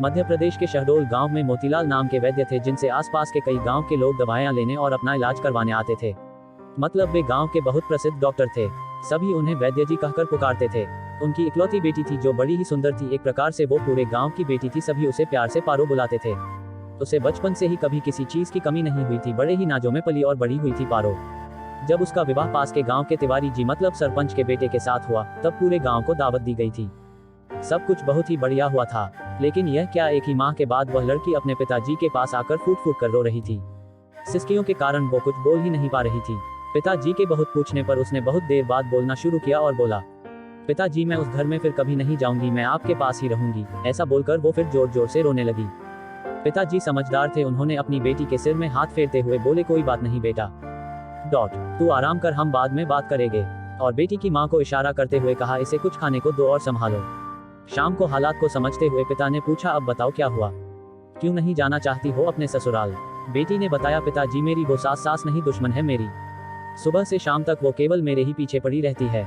मध्य प्रदेश के शहडोल गांव में मोतीलाल नाम के वैद्य थे जिनसे आसपास के कई गांव के लोग दवाएं लेने और अपना इलाज करवाने आते थे। मतलब वे गांव के बहुत प्रसिद्ध डॉक्टर थे। सभी उन्हें वैद्य जी कहकर पुकारते थे। उनकी इकलौती बेटी थी जो बड़ी ही सुंदर थी। एक प्रकार से वो पूरे गांव की बेटी थी। सभी उसे प्यार से पारो बुलाते थे। उसे बचपन से ही कभी किसी चीज की कमी नहीं हुई थी। बड़े ही नाजों में पली और बड़ी हुई थी पारो। जब उसका विवाह पास के गांव के तिवारी जी मतलब सरपंच के बेटे के साथ हुआ तब पूरे गांव को दावत दी गई थी। सब कुछ बहुत ही बढ़िया हुआ था। लेकिन यह क्या, एक ही माह के बाद वह लड़की अपने पिताजी के पास आकर फूट फूट कर रो रही थी। सिसकियों के कारण वो कुछ बोल ही नहीं पा रही थी। पिताजी के बहुत पूछने पर उसने बहुत देर बाद बोलना शुरू किया और बोला, पिताजी मैं उस घर में फिर कभी नहीं जाऊंगी, मैं आपके पास ही रहूंगी। ऐसा बोलकर वो फिर जोर जोर से रोने लगी। पिताजी समझदार थे। उन्होंने अपनी बेटी के सिर में हाथ फेरते हुए बोले, कोई बात नहीं बेटा, तू आराम कर, हम बाद में बात करेंगे। और बेटी की मां को इशारा करते हुए कहा, इसे कुछ खाने को दो और संभालो। शाम को हालात को समझते हुए पिता ने पूछा, अब बताओ क्या हुआ, क्यों नहीं जाना चाहती हो अपने ससुराल? बेटी ने बताया, पिताजी मेरी वो सास नहीं, दुश्मन है मेरी। सुबह से शाम तक वो केवल मेरे ही पीछे पड़ी रहती है।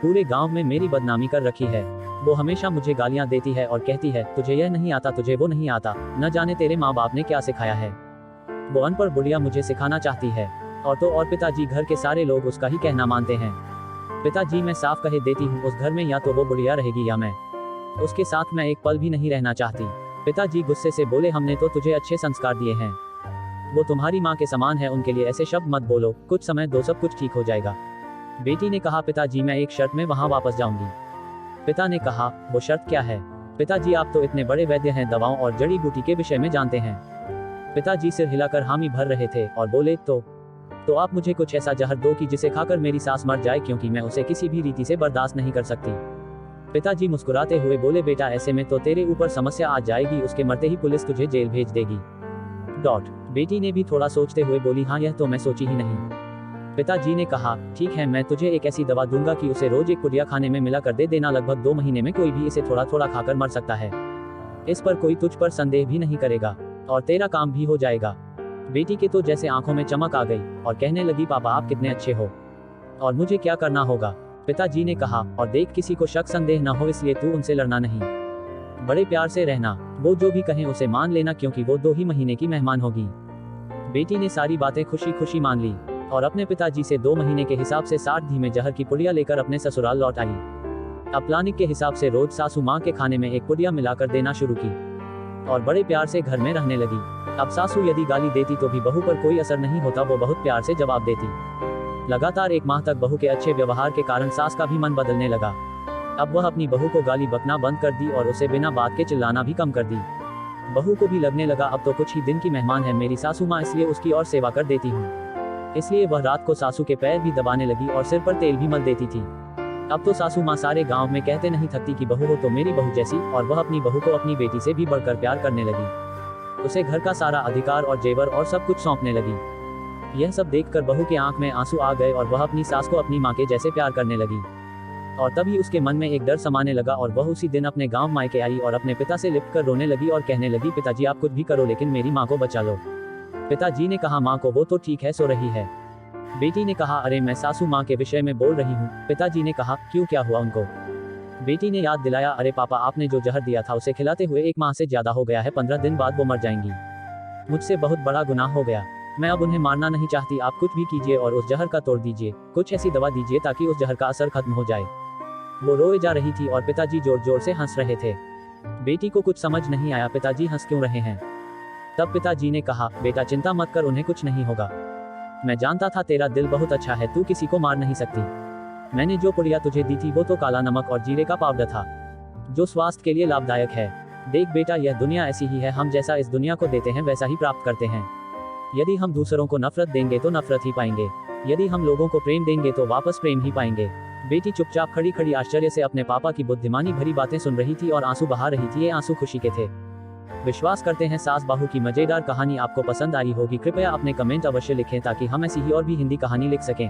पूरे गांव में मेरी बदनामी कर रखी है। वो हमेशा मुझे गालियां देती है और कहती है, तुझे यह नहीं आता, तुझे वो नहीं आता, न जाने तेरे माँ बाप ने क्या सिखाया है। वो अनपढ़ बुढ़िया मुझे सिखाना चाहती है। और पिताजी घर के सारे लोग उसका ही कहना मानते हैं। पिताजी मैं साफ कहे देती हूँ, उस घर में या तो वो बुढ़िया रहेगी या मैं। उसके साथ मैं एक पल भी नहीं रहना चाहती। पिताजी गुस्से से बोले, हमने तो तुझे अच्छे संस्कार दिए हैं, वो तुम्हारी माँ के समान है, उनके लिए ऐसे शब्द मत बोलो, कुछ समय दो, सब कुछ ठीक हो जाएगा। बेटी ने कहा, पिताजी मैं एक शर्त में वहाँ वापस जाऊंगी। पिता ने कहा, वो शर्त क्या है? पिताजी आप तो इतने बड़े वैद्य हैं, दवाओं और जड़ी बूटी के विषय में जानते हैं। पिताजी सिर हिलाकर हामी भर रहे थे और बोले, तो आप मुझे कुछ ऐसा जहर दो कि जिसे खाकर मेरी सास मर जाए, क्योंकि मैं उसे किसी भी रीति से बर्दाश्त नहीं कर सकती। पिताजी मुस्कुराते हुए बोले, बेटा ऐसे में तो तेरे ऊपर समस्या आ जाएगी, उसके मरते ही पुलिस तुझे जेल भेज देगी। बेटी ने भी थोड़ा सोचते हुए बोली, हाँ यह तो मैं सोची ही नहीं। पिताजी ने कहा, ठीक है, मैं तुझे एक ऐसी दवा दूंगा कि उसे रोज एक पुड़िया खाने में मिला कर दे देना। लगभग 2 महीने में कोई भी इसे थोड़ा थोड़ा खाकर मर सकता है। इस पर कोई तुझ पर संदेह भी नहीं करेगा और तेरा काम भी हो जाएगा। बेटी के तो जैसे आंखों में चमक आ गई और कहने लगी, पापा आप कितने अच्छे हो, और मुझे क्या करना होगा? पिताजी ने कहा, और देख किसी को शक संदेह न हो इसलिए तू उनसे लड़ना नहीं, बड़े प्यार से रहना, वो जो भी कहें उसे मान लेना, क्योंकि वो 2 ही महीने की मेहमान होगी। बेटी ने सारी बातें खुशी खुशी मान ली और अपने पिताजी से 2 महीने के हिसाब से 60 धीमे जहर की पुड़िया लेकर अपने ससुराल लौट आई। अब प्लानिक के हिसाब से रोज सासू माँ के खाने में एक पुड़िया मिलाकर देना शुरू की और बड़े प्यार से घर में रहने लगी। अब सासू यदि गाली देती तो भी बहू पर कोई असर नहीं होता, वो बहुत प्यार से जवाब देती। लगातार 1 माह तक बहू के अच्छे व्यवहार के कारण सास का भी मन बदलने लगा। अब वह अपनी बहू को गाली बकना बंद कर दी और उसे बिना बात के चिल्लाना भी कम कर दी। बहू को भी लगने लगा, अब तो कुछ ही दिन की मेहमान है मेरी सासू माँ, इसलिए उसकी और सेवा कर देती हूँ। इसलिए वह रात को सासू के पैर भी दबाने लगी और सिर पर तेल भी मल देती थी। अब तो सासू माँ सारे गांव में कहते नहीं थकती कि बहू हो तो मेरी बहू जैसी, और वह अपनी बहू को अपनी बेटी से भी बढ़कर प्यार करने लगी। उसे घर का सारा अधिकार और जेवर और सब कुछ सौंपने लगी। यह सब देखकर बहू के आंख में आंसू आ गए और वह अपनी सास को अपनी माँ के जैसे प्यार करने लगी। और तभी उसके मन में एक डर समाने लगा और वह उसी दिन अपने गांव मायके आई और अपने पिता से लिपट कर रोने लगी और कहने लगी, पिताजी आप कुछ भी करो लेकिन मेरी माँ को बचा लो। पिताजी ने कहा, माँ को वो तो ठीक है, सो रही है। बेटी ने कहा, अरे मैं सासू माँ के विषय में बोल रही हूँ। पिताजी ने कहा, क्यों, क्या हुआ उनको? बेटी ने याद दिलाया, अरे पापा आपने जो जहर दिया था उसे खिलाते हुए 1 माह से ज्यादा हो गया है, 15 दिन बाद वो मर जाएंगी। मुझसे बहुत बड़ा गुनाह हो गया, मैं अब उन्हें मारना नहीं चाहती, आप कुछ भी कीजिए और उस जहर का तोड़ दीजिए, कुछ ऐसी दवा दीजिए ताकि उस जहर का असर खत्म हो जाए। वो रोए जा रही थी और पिताजी जोर जोर से हंस रहे थे। बेटी को कुछ समझ नहीं आया, पिताजी हंस क्यों रहे हैं। तब पिताजी ने कहा, बेटा चिंता मत कर, उन्हें कुछ नहीं होगा। मैं जानता था तेरा दिल बहुत अच्छा है, तू किसी को मार नहीं सकती। मैंने जो पुड़िया तुझे दी थी वो तो काला नमक और जीरे का पाउडर था, जो स्वास्थ्य के लिए लाभदायक है। देख बेटा, यह दुनिया ऐसी ही है, हम जैसा इस दुनिया को देते हैं वैसा ही प्राप्त करते हैं। यदि हम दूसरों को नफरत देंगे तो नफरत ही पाएंगे, यदि हम लोगों को प्रेम देंगे तो वापस प्रेम ही पाएंगे। बेटी चुपचाप खड़ी खड़ी आश्चर्य से अपने पापा की बुद्धिमानी भरी बातें सुन रही थी और आंसू बहा रही थी। ये आंसू खुशी के थे। विश्वास करते हैं सास बहू की मजेदार कहानी आपको पसंद आई होगी। कृपया अपने कमेंट अवश्य लिखें ताकि हम ऐसी ही और भी हिंदी कहानी लिख सकें।